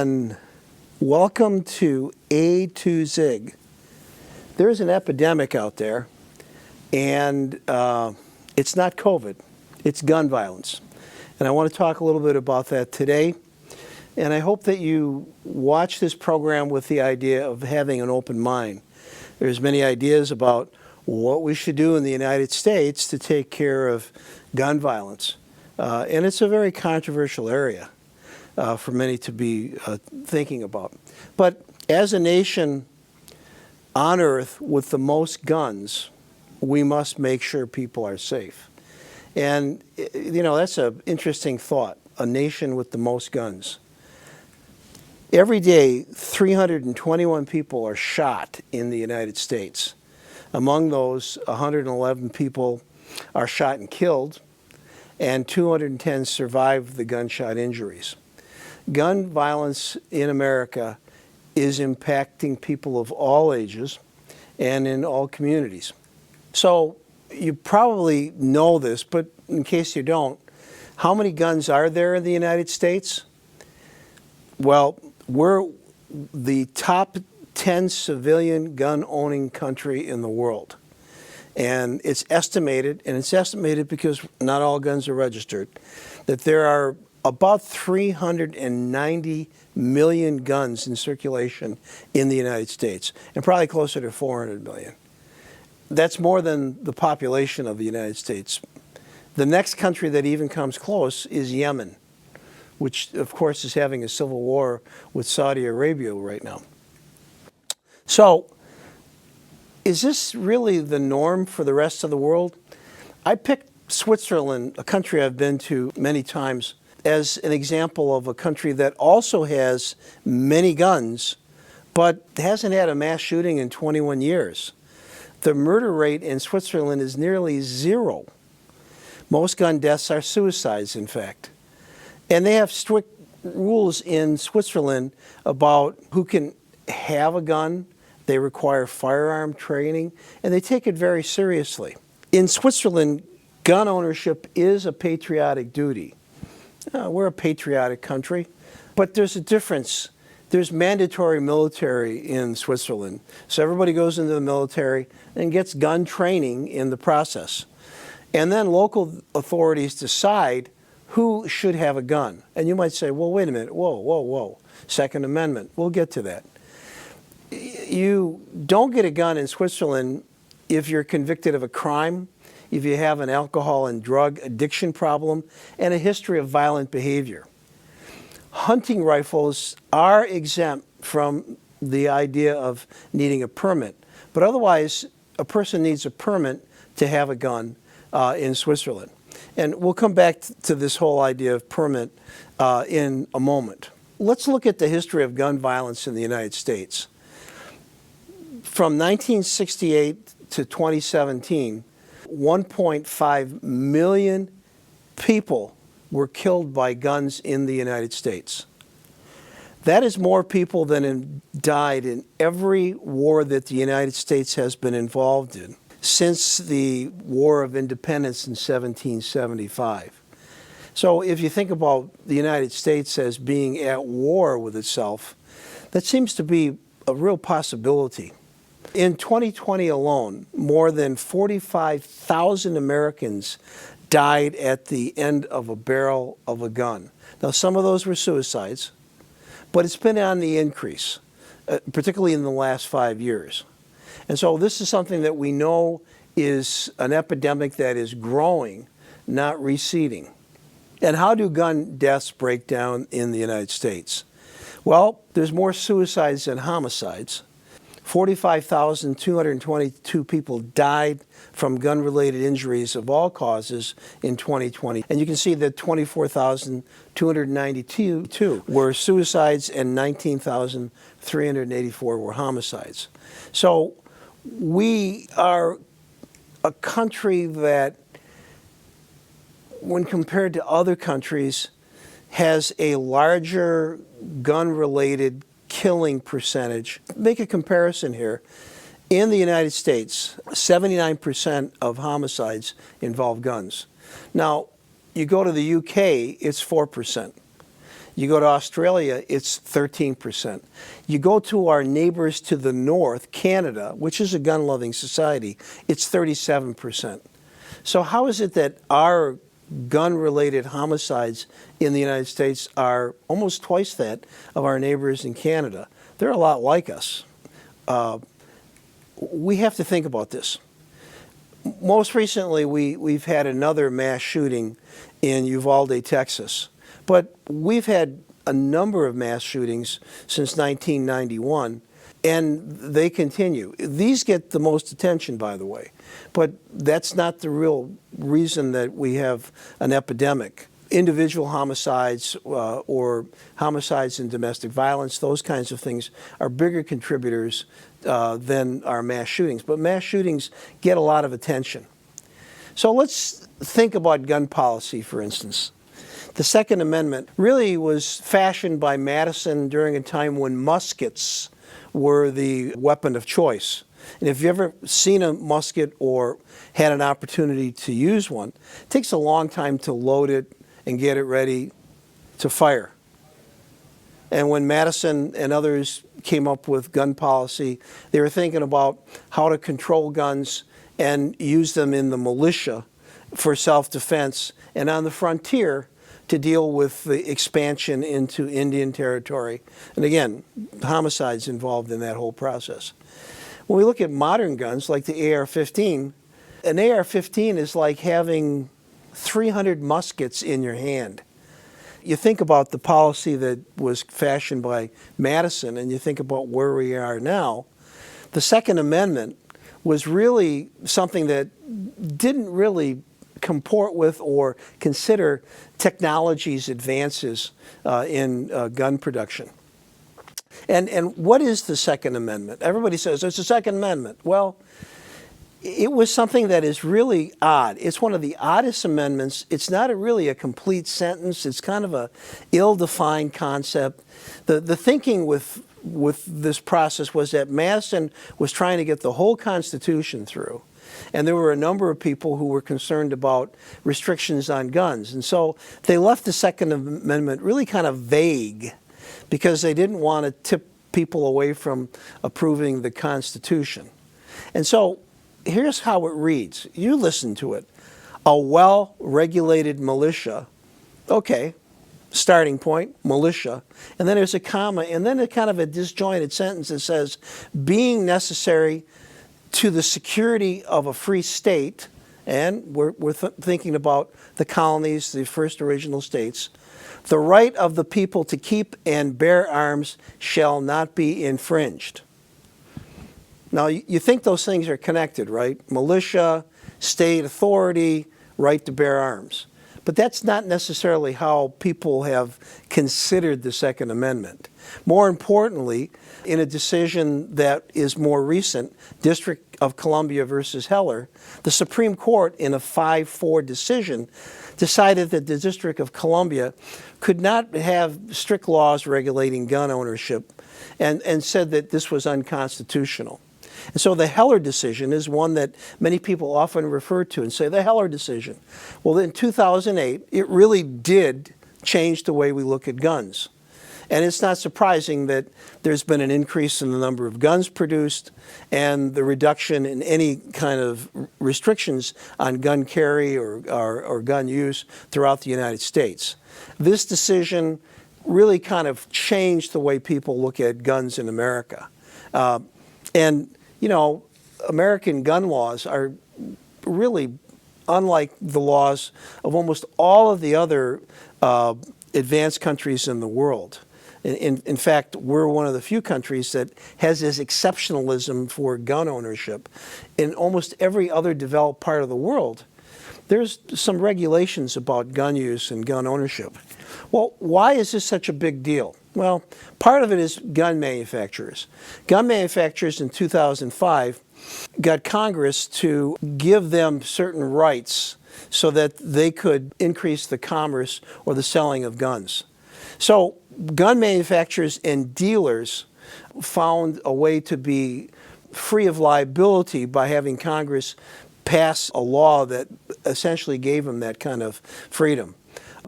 and welcome to A to Zig. There's an epidemic out there, and it's not COVID, it's gun violence. And I want to talk a little bit about that today. And I hope that you watch this program with the idea of having an open mind. There's many ideas about what we should do in the United States to take care of gun violence. And it's a very controversial area for many to be thinking about. But as a nation on earth with the most guns, we must make sure people are safe. And, you know, that's an interesting thought, a nation with the most guns. Every day, 321 people are shot in the United States. Among those, 111 people are shot and killed, and 210 survive the gunshot injuries. Gun violence in America is impacting people of all ages and in all communities. So you probably know this, but in case you don't, how many guns are there in the United States? Well, we're the top 10 civilian gun-owning country in the world. And it's estimated because not all guns are registered, that there are about 390 million guns in circulation in the United States, and probably closer to 400 million. That's more than the population of the United States. The next country that even comes close is Yemen, which of course is having a civil war with Saudi Arabia right now. So, is this really the norm for the rest of the world? I picked Switzerland, a country I've been to many times, as an example of a country that also has many guns, but hasn't had a mass shooting in 21 years. The murder rate in Switzerland is nearly zero. Most gun deaths are suicides, in fact. And they have strict rules in Switzerland about who can have a gun. They require firearm training, and they take it very seriously. In Switzerland, gun ownership is a patriotic duty. We're a patriotic country, but there's a difference. There's mandatory military in Switzerland. So everybody goes into the military and gets gun training in the process. And then local authorities decide who should have a gun. And you might say, well, wait a minute, whoa. Second Amendment, we'll get to that. You don't get a gun in Switzerland if you're convicted of a crime, if you have an alcohol and drug addiction problem, and a history of violent behavior. Hunting rifles are exempt from the idea of needing a permit, but otherwise a person needs a permit to have a gun in Switzerland. And we'll come back to this whole idea of permit in a moment. Let's look at the history of gun violence in the United States. From 1968 to 2017, 1.5 million people were killed by guns in the United States. That is more people than died in every war that the United States has been involved in since the War of Independence in 1775. So if you think about the United States as being at war with itself, that seems to be a real possibility. In 2020 alone, more than 45,000 Americans died at the end of a barrel of a gun. Now, some of those were suicides, but it's been on the increase, particularly in the last 5 years. And so this is something that we know is an epidemic that is growing, not receding. And how do gun deaths break down in the United States? Well, there's more suicides than homicides. 45,222 people died from gun-related injuries of all causes in 2020. And you can see that 24,292 were suicides and 19,384 were homicides. So we are a country that, when compared to other countries, has a larger gun-related killing percentage. Make a comparison here. In the United States, 79% of homicides involve guns. Now, you go to the UK, it's 4%. You go to Australia, it's 13%. You go to our neighbors to the north, Canada, which is a gun-loving society, it's 37%. So how is it that our gun-related homicides in the United States are almost twice that of our neighbors in Canada? They're a lot like us. We have to think about this. Most recently, we've had another mass shooting in Uvalde, Texas. But we've had a number of mass shootings since 1991, and they continue. These get the most attention, by the way, but that's not the real reason that we have an epidemic. Individual homicides or homicides in domestic violence, those kinds of things are bigger contributors than our mass shootings. But mass shootings get a lot of attention. So let's think about gun policy, for instance. The Second Amendment really was fashioned by Madison during a time when muskets were the weapon of choice. And if you've ever seen a musket or had an opportunity to use one, it takes a long time to load it and get it ready to fire. And when Madison and others came up with gun policy, they were thinking about how to control guns and use them in the militia for self-defense and on the frontier to deal with the expansion into Indian territory. And again, homicides involved in that whole process. When we look at modern guns like the AR-15, an AR-15 is like having 300 muskets in your hand. You think about the policy that was fashioned by Madison and you think about where we are now, the Second Amendment was really something that didn't really comport with or consider technology's advances in gun production. And what is the Second Amendment? Everybody says it's the Second Amendment. Well, it was something that is really odd. It's one of the oddest amendments. It's not really a complete sentence. It's kind of a ill-defined concept. The thinking with this process was that Madison was trying to get the whole Constitution through. And there were a number of people who were concerned about restrictions on guns. And so they left the Second Amendment really kind of vague because they didn't want to tip people away from approving the Constitution. And so here's how it reads. You listen to it. A well-regulated militia. Okay, starting point, militia. And then there's a comma, and then a kind of a disjointed sentence that says, being necessary to the security of a free state, and we're thinking about the colonies, the first original states, the right of the people to keep and bear arms shall not be infringed. Now, you think those things are connected, right? Militia, state authority, right to bear arms. But that's not necessarily how people have considered the Second Amendment. More importantly, in a decision that is more recent, District of Columbia versus Heller, the Supreme Court, in a 5-4 decision, decided that the District of Columbia could not have strict laws regulating gun ownership and said that this was unconstitutional. And so the Heller decision is one that many people often refer to and say, the Heller decision. Well, in 2008, it really did change the way we look at guns. And it's not surprising that there's been an increase in the number of guns produced and the reduction in any kind of restrictions on gun carry or gun use throughout the United States. This decision really kind of changed the way people look at guns in America. And you know, American gun laws are really unlike the laws of almost all of the other advanced countries in the world. In fact, we're one of the few countries that has this exceptionalism for gun ownership. In almost every other developed part of the world, there's some regulations about gun use and gun ownership. Well, why is this such a big deal? Well, part of it is gun manufacturers. Gun manufacturers in 2005 got Congress to give them certain rights so that they could increase the commerce or the selling of guns. So gun manufacturers and dealers found a way to be free of liability by having Congress pass a law that essentially gave them that kind of freedom.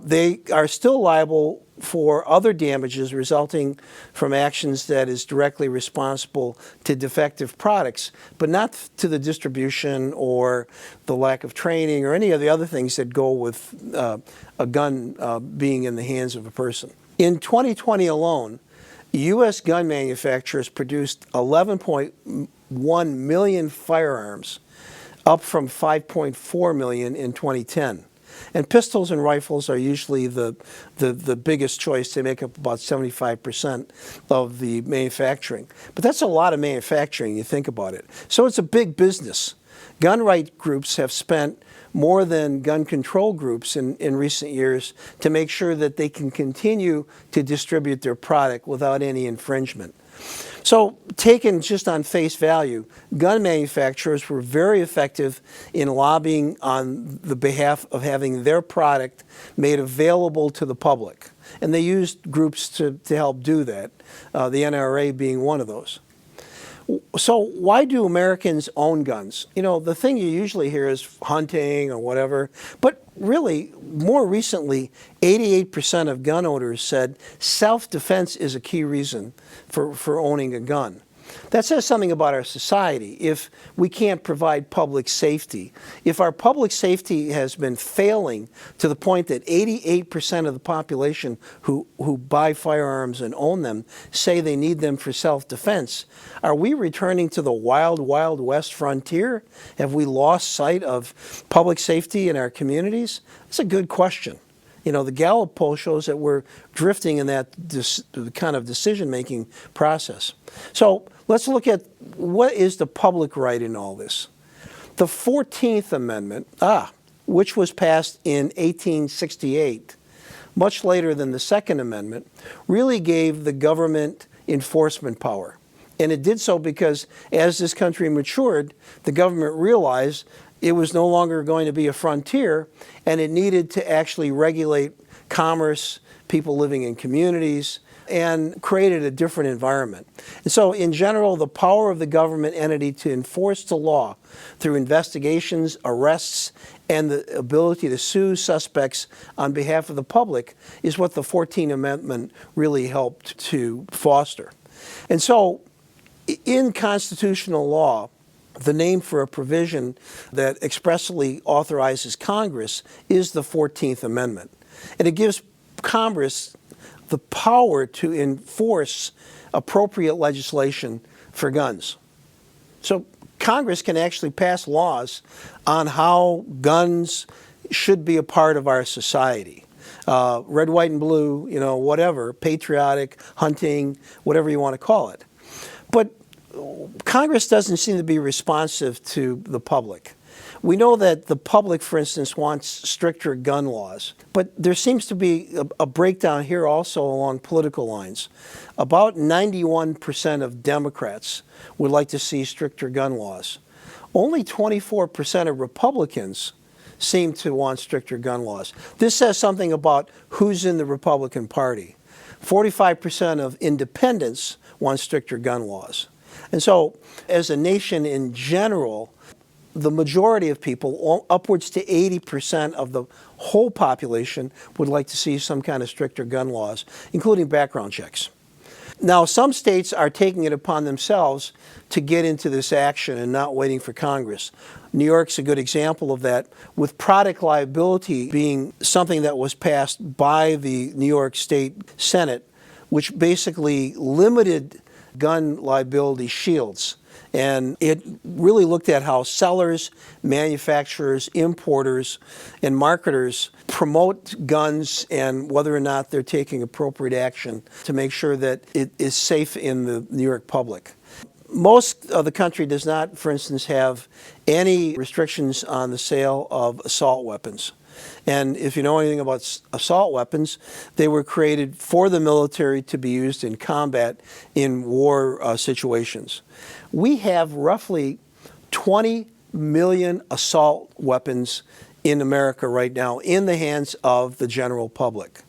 They are still liable for other damages resulting from actions that is directly responsible to defective products, but not to the distribution or the lack of training or any of the other things that go with a gun being in the hands of a person. In 2020 alone, U.S. gun manufacturers produced 11.1 million firearms, up from 5.4 million in 2010. And pistols and rifles are usually the biggest choice. They make up about 75% of the manufacturing. But that's a lot of manufacturing, you think about it. So it's a big business. Gun right groups have spent more than gun control groups in recent years to make sure that they can continue to distribute their product without any infringement. So taken just on face value, gun manufacturers were very effective in lobbying on the behalf of having their product made available to the public. And they used groups to help do that, the NRA being one of those. So why do Americans own guns? You know, the thing you usually hear is hunting or whatever, but really, more recently, 88% of gun owners said self-defense is a key reason for owning a gun. That says something about our society. If we can't provide public safety, if our public safety has been failing to the point that 88% of the population who buy firearms and own them say they need them for self-defense, are we returning to the wild, wild west frontier? Have we lost sight of public safety in our communities? That's a good question. You know, the Gallup poll shows that we're drifting in that kind of decision-making process. So let's look at what is the public right in all this. The 14th Amendment, which was passed in 1868, much later than the Second Amendment, really gave the government enforcement power. And it did so because as this country matured, the government realized it was no longer going to be a frontier, and it needed to actually regulate commerce, people living in communities, and created a different environment. And so in general, the power of the government entity to enforce the law through investigations, arrests, and the ability to sue suspects on behalf of the public is what the 14th Amendment really helped to foster. And so in constitutional law, the name for a provision that expressly authorizes Congress is the 14th Amendment. And it gives Congress the power to enforce appropriate legislation for guns. So Congress can actually pass laws on how guns should be a part of our society. Red, white, and blue, you know, whatever, patriotic, hunting, whatever you want to call it. But Congress doesn't seem to be responsive to the public. We know that the public, for instance, wants stricter gun laws, but there seems to be a breakdown here also along political lines. About 91% of Democrats would like to see stricter gun laws. Only 24% of Republicans seem to want stricter gun laws. This says something about who's in the Republican Party. 45% of independents want stricter gun laws. And so, as a nation in general, the majority of people, upwards to 80% of the whole population, would like to see some kind of stricter gun laws, including background checks. Now, some states are taking it upon themselves to get into this action and not waiting for Congress. New York's a good example of that, with product liability being something that was passed by the New York State Senate, which basically limited gun liability shields. And it really looked at how sellers, manufacturers, importers, and marketers promote guns and whether or not they're taking appropriate action to make sure that it is safe in the New York public. Most of the country does not, for instance, have any restrictions on the sale of assault weapons. And if you know anything about assault weapons, they were created for the military to be used in combat in war situations. We have roughly 20 million assault weapons in America right now in the hands of the general public.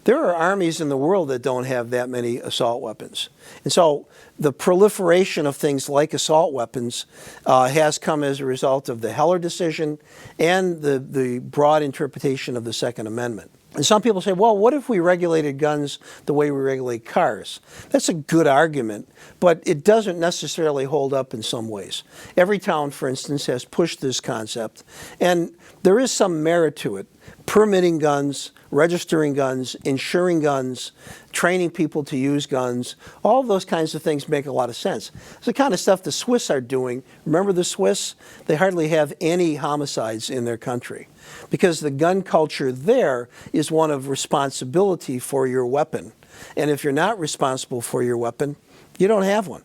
There are armies in the world that don't have that many assault weapons. And so the proliferation of things like assault weapons has come as a result of the Heller decision and the broad interpretation of the Second Amendment. And some people say, well, what if we regulated guns the way we regulate cars? That's a good argument, but it doesn't necessarily hold up in some ways. Every town, for instance, has pushed this concept, and there is some merit to it. Permitting guns, registering guns, insuring guns, training people to use guns, all of those kinds of things make a lot of sense. It's the kind of stuff the Swiss are doing. Remember the Swiss? They hardly have any homicides in their country because the gun culture there is one of responsibility for your weapon. And if you're not responsible for your weapon, you don't have one.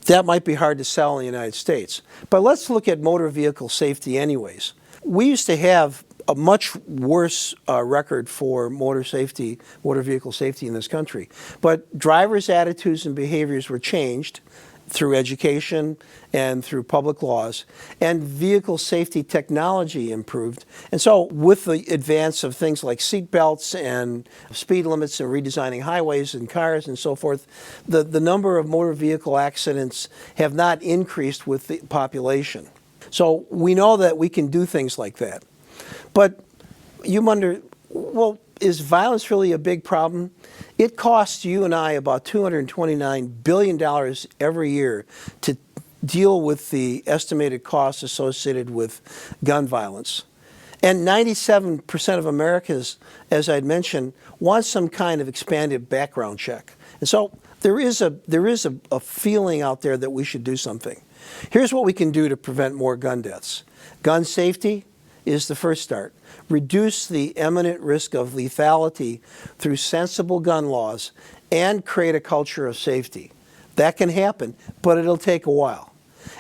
That might be hard to sell in the United States. But let's look at motor vehicle safety anyways. We used to have a much worse record for motor vehicle safety in this country. But drivers' attitudes and behaviors were changed through education and through public laws, and vehicle safety technology improved. And so with the advance of things like seat belts and speed limits and redesigning highways and cars and so forth, the number of motor vehicle accidents have not increased with the population. So we know that we can do things like that. But you wonder, well, is violence really a big problem? It costs you and I about $229 billion every year to deal with the estimated costs associated with gun violence. And 97% of Americans, as I'd mentioned, want some kind of expanded background check. And so there is a feeling out there that we should do something. Here's what we can do to prevent more gun deaths. Gun safety is the first start. Reduce the imminent risk of lethality through sensible gun laws and create a culture of safety. That can happen, but it'll take a while.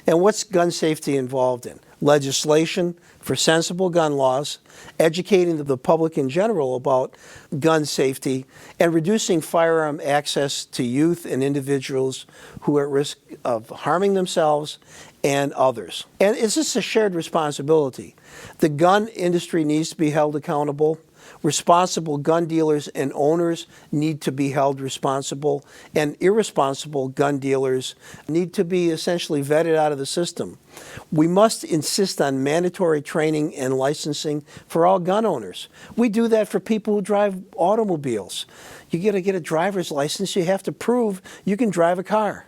And what's gun safety involved in? Legislation for sensible gun laws, educating the public in general about gun safety, and reducing firearm access to youth and individuals who are at risk of harming themselves and others. And is this a shared responsibility? The gun industry needs to be held accountable. Responsible gun dealers and owners need to be held responsible, and irresponsible gun dealers need to be essentially vetted out of the system. We must insist on mandatory training and licensing for all gun owners. We do that for people who drive automobiles. You got to get a driver's license. You have to prove you can drive a car.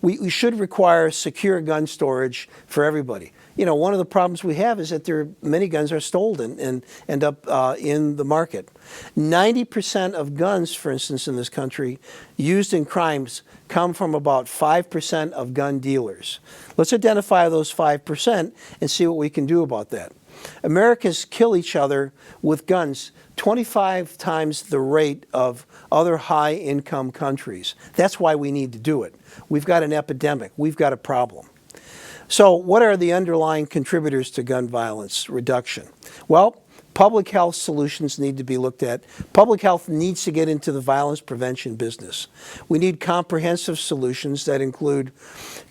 We should require secure gun storage for everybody. You know, one of the problems we have is that many guns are stolen and end up in the market. 90% of guns, for instance, in this country, used in crimes come from about 5% of gun dealers. Let's identify those 5% and see what we can do about that. Americans kill each other with guns 25 times the rate of other high-income countries. That's why we need to do it. We've got an epidemic. We've got a problem. So what are the underlying contributors to gun violence reduction? Well, public health solutions need to be looked at. Public health needs to get into the violence prevention business. We need comprehensive solutions that include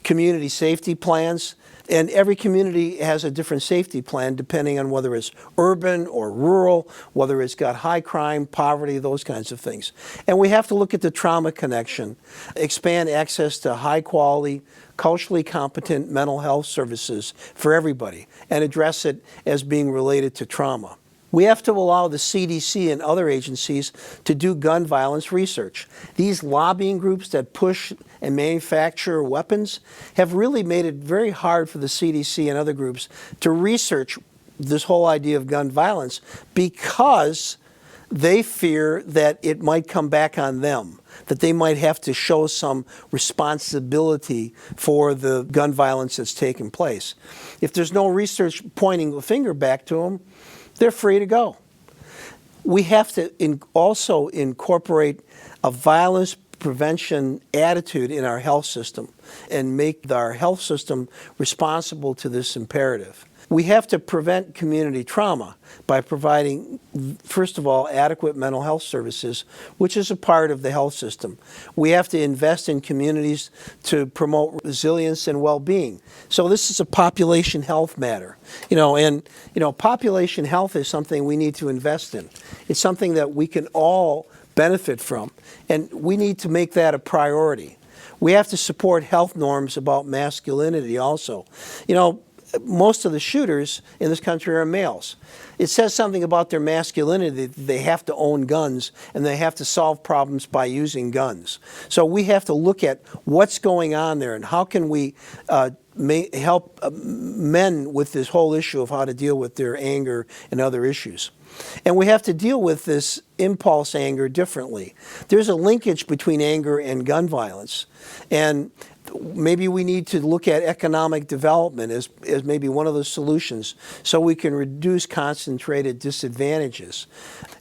community safety plans. And every community has a different safety plan depending on whether it's urban or rural, whether it's got high crime, poverty, those kinds of things. And we have to look at the trauma connection, expand access to high quality, culturally competent mental health services for everybody, and address it as being related to trauma. We have to allow the CDC and other agencies to do gun violence research. These lobbying groups that push and manufacture weapons have really made it very hard for the CDC and other groups to research this whole idea of gun violence because they fear that it might come back on them, that they might have to show some responsibility for the gun violence that's taken place. If there's no research pointing the finger back to them, they're free to go. We have to also incorporate a violence prevention attitude in our health system and make our health system responsible to this imperative. We have to prevent community trauma by providing, first of all, adequate mental health services, which is a part of the health system. We have to invest in communities to promote resilience and well-being. So this is a population health matter. Population health is something we need to invest in. It's something that we can all benefit from, and we need to make that a priority. We have to support health norms about masculinity also. most of the shooters in this country are males. It says something about their masculinity that they have to own guns and they have to solve problems by using guns. So we have to look at what's going on there and how can we help men with this whole issue of how to deal with their anger and other issues. And we have to deal with this impulse anger differently. There's a linkage between anger and gun violence. And maybe we need to look at economic development as maybe one of the solutions so we can reduce concentrated disadvantages.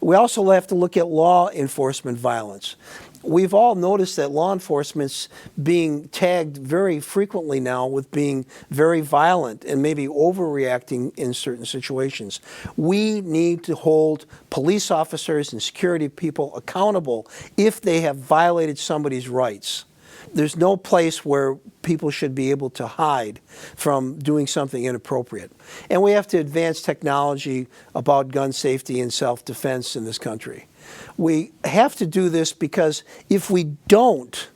We also have to look at law enforcement violence. We've all noticed that law enforcement's being tagged very frequently now with being very violent and maybe overreacting in certain situations. We need to hold police officers and security people accountable if they have violated somebody's rights. There's no place where people should be able to hide from doing something inappropriate. And we have to advance technology about gun safety and self-defense in this country. We have to do this because if we don't,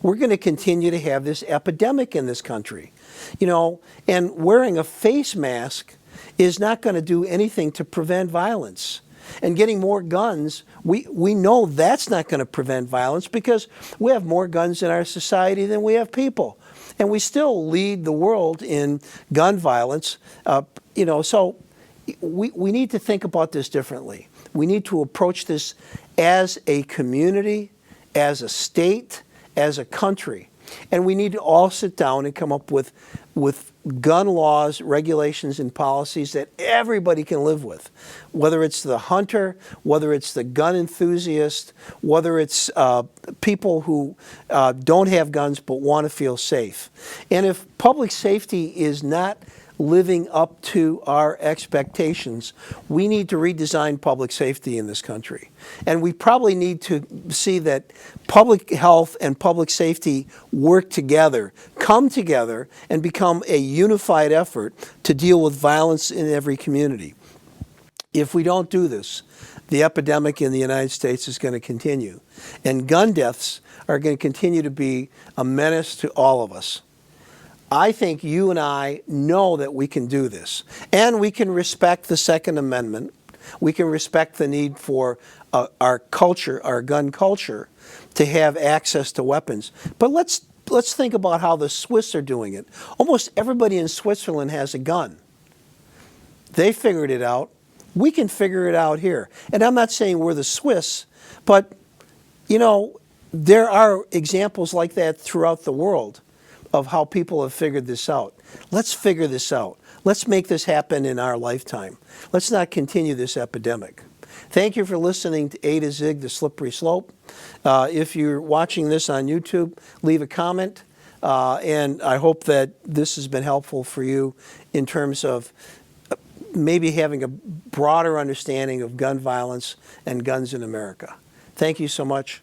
we're going to continue to have this epidemic in this country. You know, and wearing a face mask is not going to do anything to prevent violence. And getting more guns, we know that's not going to prevent violence because we have more guns in our society than we have people. And we still lead the world in gun violence. You know, so we need to think about this differently. We need to approach this as a community, as a state, as a country. And we need to all sit down and come up with gun laws, regulations, and policies that everybody can live with. Whether it's the hunter, whether it's the gun enthusiast, whether it's people who don't have guns but want to feel safe. And if public safety is not living up to our expectations, we need to redesign public safety in this country. And we probably need to see that public health and public safety work together, come together, and become a unified effort to deal with violence in every community. If we don't do this, the epidemic in the United States is going to continue. And gun deaths are going to continue to be a menace to all of us. I think you and I know that we can do this. And we can respect the Second Amendment. We can respect the need for our culture, our gun culture, to have access to weapons. But let's think about how the Swiss are doing it. Almost everybody in Switzerland has a gun. They figured it out. We can figure it out here. And I'm not saying we're the Swiss, but, you know, there are examples like that throughout the world of how people have figured this out. Let's figure this out. Let's make this happen in our lifetime. Let's not continue this epidemic. Thank you for listening to Zig The Slippery Slope. If you're watching this on YouTube, leave a comment. And I hope that this has been helpful for you in terms of maybe having a broader understanding of gun violence and guns in America. Thank you so much.